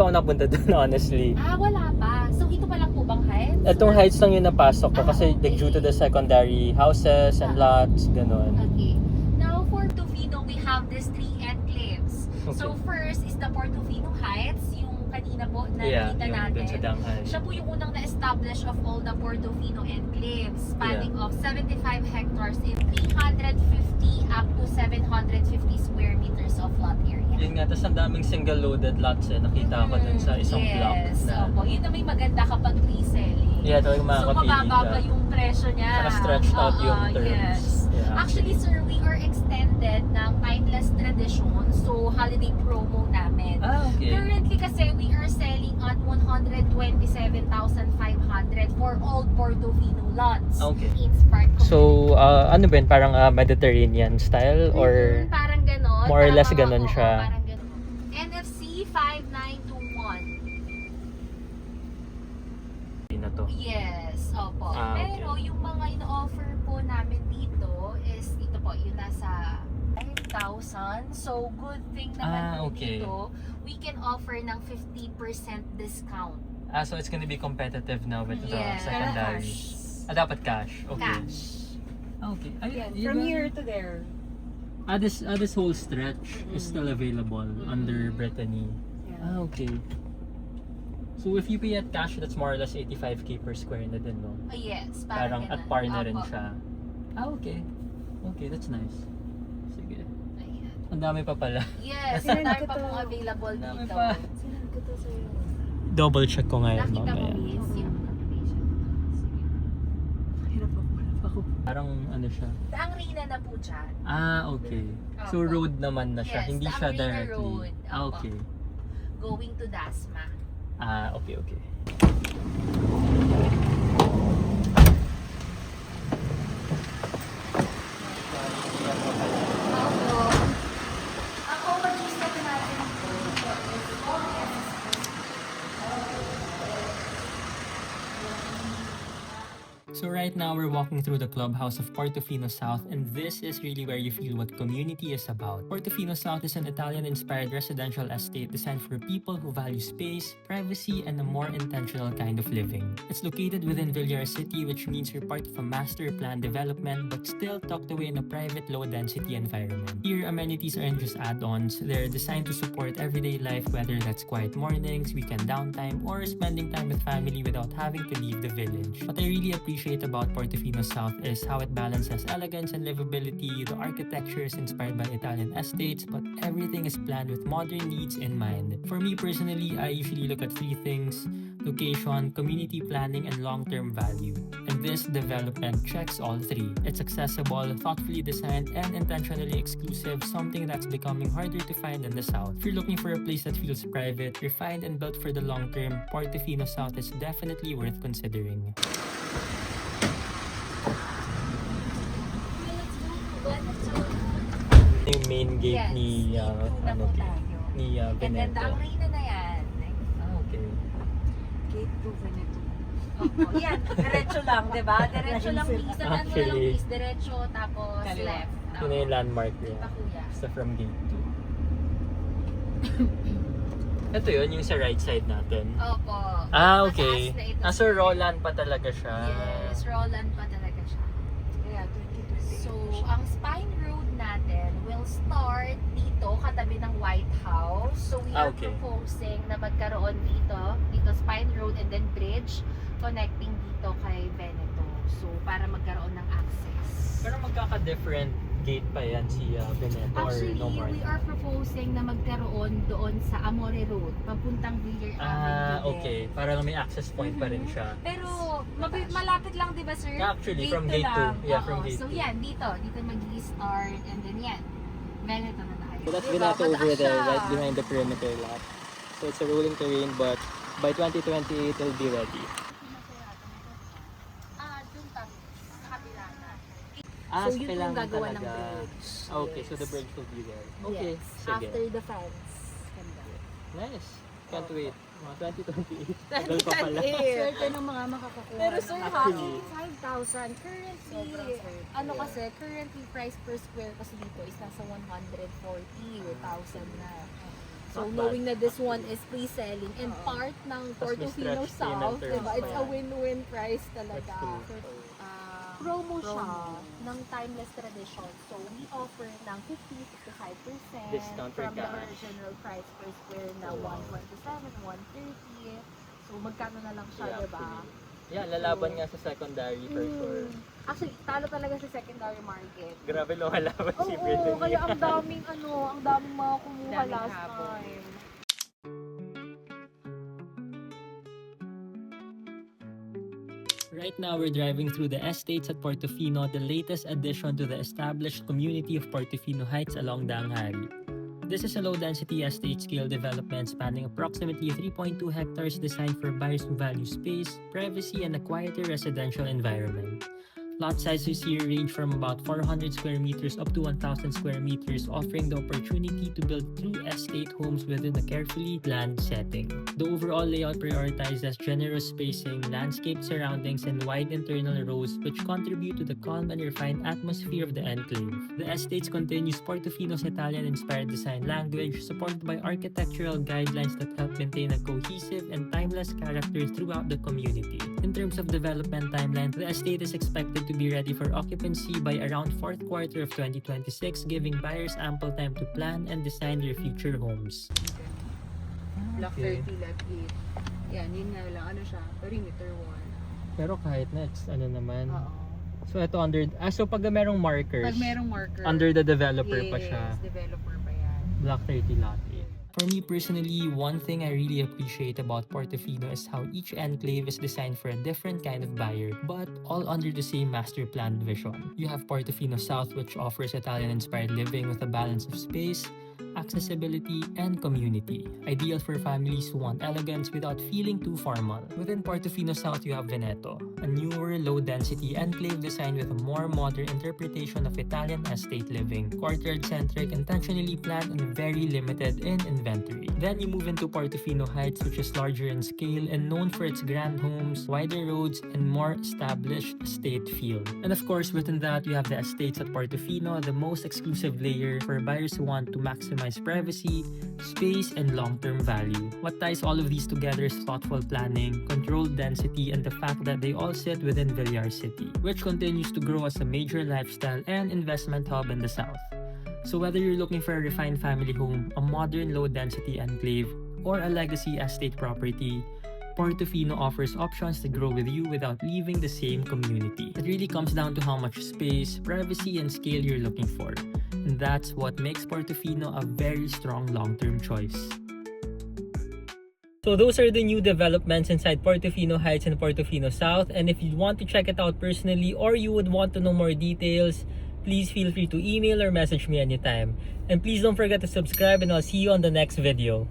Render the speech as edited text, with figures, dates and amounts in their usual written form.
ako napunta doon, honestly. Wala pa. So, ito pa lang po bang heights? Itong heights lang yung napasok ko kasi okay. due to the secondary houses and lots, ganun. Okay. Now, for Tofino, we have these 3 enclaves. Okay. So, first is the Portofino Heights, yung kanina po na nakita yung natin. dun sa Danghai. Siya po yung unang na-establish of all the Portofino enclaves, spanning of 75 hectares in 350 up to 750 square meters of lot area. Yun nga, tas ang daming single loaded lots nakita ko dun sa isang block. Yes, Na, opo. Yun na may maganda kapag reselling. yeah, talagang So, makakapili mababa ka. pa yung presyo niya. Saka stretched out yung terms. Yes. Yeah. Actually, sir, we are extended ng timeless tradition. So, holiday promo namin. Okay. Currently kasi, we are selling at 127,500 for all Portofino lots. Okay. In Spark So, ano ba yun? Parang Mediterranean style or parang ganon. more or less Parang, ganon oo, siya? Parang ganon. NFC 5921. na to? Yes, opo. Okay. Pero yung mga ino-offer po namin dito is ito po, yung nasa 5,000. So, good thing naman po Okay. dito, we can offer ng 50% discount. So it's gonna be competitive now with the Yes. secondary. Dapat cash. Okay. Cash. Okay. Yeah, from here to there. This whole stretch is still available under Brittany. Yeah. Okay. So if you pay at cash, that's more or less 85k per square na din, no? Yes, Parang at ganun. par na rin Opo. siya. Okay. Okay, that's nice. Sige. Ayan. Ang dami pa pala. Yes, Sinend ang dami ko pa to. pong available Dami dito. pa. Sinend ko to sa'yo. Double check ko ngayon, Nakita mo, mamaya. miss, yung application. Hirap ako. Parang ano siya. Ang Rina na po dyan. Okay. So Opo. road naman na siya, Yes, hindi the siya Amrina directly. Road. Opo. Okay. Going to Dasma. Okay. Opo. Ang overuse na natin po is So right now we're walking through the clubhouse of Portofino South, and this is really where you feel what community is about. Portofino South is an Italian-inspired residential estate designed for people who value space, privacy, and a more intentional kind of living. It's located within Villar City, which means you're part of a master plan development but still tucked away in a private low-density environment. Here, amenities aren't just add-ons, they're designed to support everyday life, whether that's quiet mornings, weekend downtime, or spending time with family without having to leave the village. What I really appreciate about Portofino South is how it balances elegance and livability. The architecture is inspired by Italian estates, but everything is planned with modern needs in mind. For me personally, I usually look at 3 things: location, community planning, and long-term value. And this development checks all 3. It's accessible, thoughtfully designed, and intentionally exclusive, something that's becoming harder to find in the South. If you're looking for a place that feels private, refined, and built for the long term, Portofino South is definitely worth considering. Yung main gate Yes, ni gate 2 na po tayo. ni And then, Veneto. ang Rina na yan. Okay. Gate 2 Veneto. Opo. Yan, diretso lang, di ba? Diretso lang, please. Naman mo lang, Actually, please. Diretso, tapos Kaliwa. left. Yun na yung landmark niya. Diba, kuya? Basta from gate 2. Ito yun, yung sa right side natin. Opo. Okay. Mataas na ito. So Roland pa talaga siya. Yes, Roland pa talaga siya. Kaya 2028. So, ang Spine Road natin will start dito, katabi ng White House. So, we are Okay. proposing na magkaroon dito Spine Road and then bridge connecting dito kay Veneto. So, para magkaroon ng access. Pero magkaka-different gate pa yan si Veneto Actually, or no more? we are proposing na magkaroon doon sa Amore Road, papuntang Villar Avenue. din. Okay. Para lang may access point pa rin siya. Pero malapit lang 'di ba, sir? Actually, from to gate 2. lang. Yeah, Oo. from gate 2. So yan, dito mag-i-start and then yan. Veneto na tayo. So that's Diba? Veneto over Mataas there, siya. right behind the perimeter lot. So it's a rolling terrain, but by 2028 it'll be ready. Dun tayo. Sa kabila na. So So, yun yung kailangan gagawa ng talaga. bridge. Okay, Yes. so the bridge will be there. Okay, Yes. sige. After the fence. Ganda. Nice. Can't wait. Mga 2028. Tagal pa pala. Swerte ng mga makakakuha. Pero sir, ng- ha, Actually. 5,000. Currently, Sobrang swerte. ano kasi, currently price per square kasi dito is nasa 140,000 na. So, So, Not knowing bad. na this one is pre-selling and part ng Portofino may stretch payment South, terms diba? It's pa a yan. win-win price That's talaga. true. Promo siya Promo. ng Timeless Tradition. So, we offer ng 50-55% Discount for from the cash. original price per square na Oh, wow. 127, 130. So, magkano na lang siya, Yeah, diba? Yeah, lalaban nga sa secondary for sure. Actually, talo talaga sa secondary market. Grabe lumalaban si Oo, Brittany. kaya ang daming ang daming mga kumuha Daming last habol. time. Right now, we're driving through the estates at Portofino, the latest addition to the established community of Portofino Heights along Danghari. This is a low-density estate-scale development spanning approximately 3.2 hectares designed for buyers who value space, privacy, and a quieter residential environment. Lot sizes here range from about 400 square meters up to 1,000 square meters, offering the opportunity to build true estate homes within a carefully planned setting. The overall layout prioritizes generous spacing, landscape surroundings, and wide internal rows, which contribute to the calm and refined atmosphere of the enclave. The estates continues Portofino's Italian-inspired design language, supported by architectural guidelines that help maintain a cohesive and timeless character throughout the community. In terms of development timeline, the estate is expected to be ready for occupancy by around 4th quarter of 2026, giving buyers ample time to plan and design their future homes. Block Okay. 30, lot 8. Yan, yun nga lang. Ano siya? Perimeter wall. Pero kahit na, it's ano naman. Oo. So ito under, so pag merong markers, Pag merong marker. under the developer pa yes, siya. developer pa yan. Block 30 lot 8. For me personally, one thing I really appreciate about Portofino is how each enclave is designed for a different kind of buyer, but all under the same master planned vision. You have Portofino South, which offers Italian-inspired living with a balance of space, accessibility, and community. Ideal for families who want elegance without feeling too formal. Within Portofino South, you have Veneto, a newer, low-density enclave designed with a more modern interpretation of Italian estate living. Courtyard-centric, intentionally planned, and very limited in inventory. Then you move into Portofino Heights, which is larger in scale and known for its grand homes, wider roads, and more established estate feel. And of course, within that, you have the estates at Portofino, the most exclusive layer for buyers who want to maximize privacy, space, and long-term value. What ties all of these together is thoughtful planning, controlled density, and the fact that they all sit within Villar City, which continues to grow as a major lifestyle and investment hub in the south. So whether you're looking for a refined family home, a modern low-density enclave, or a legacy estate property, Portofino offers options to grow with you without leaving the same community. It really comes down to how much space, privacy, and scale you're looking for. And that's what makes Portofino a very strong long-term choice. So those are the new developments inside Portofino Heights and Portofino South. And if you want to check it out personally or you would want to know more details, please feel free to email or message me anytime. And please don't forget to subscribe and I'll see you on the next video.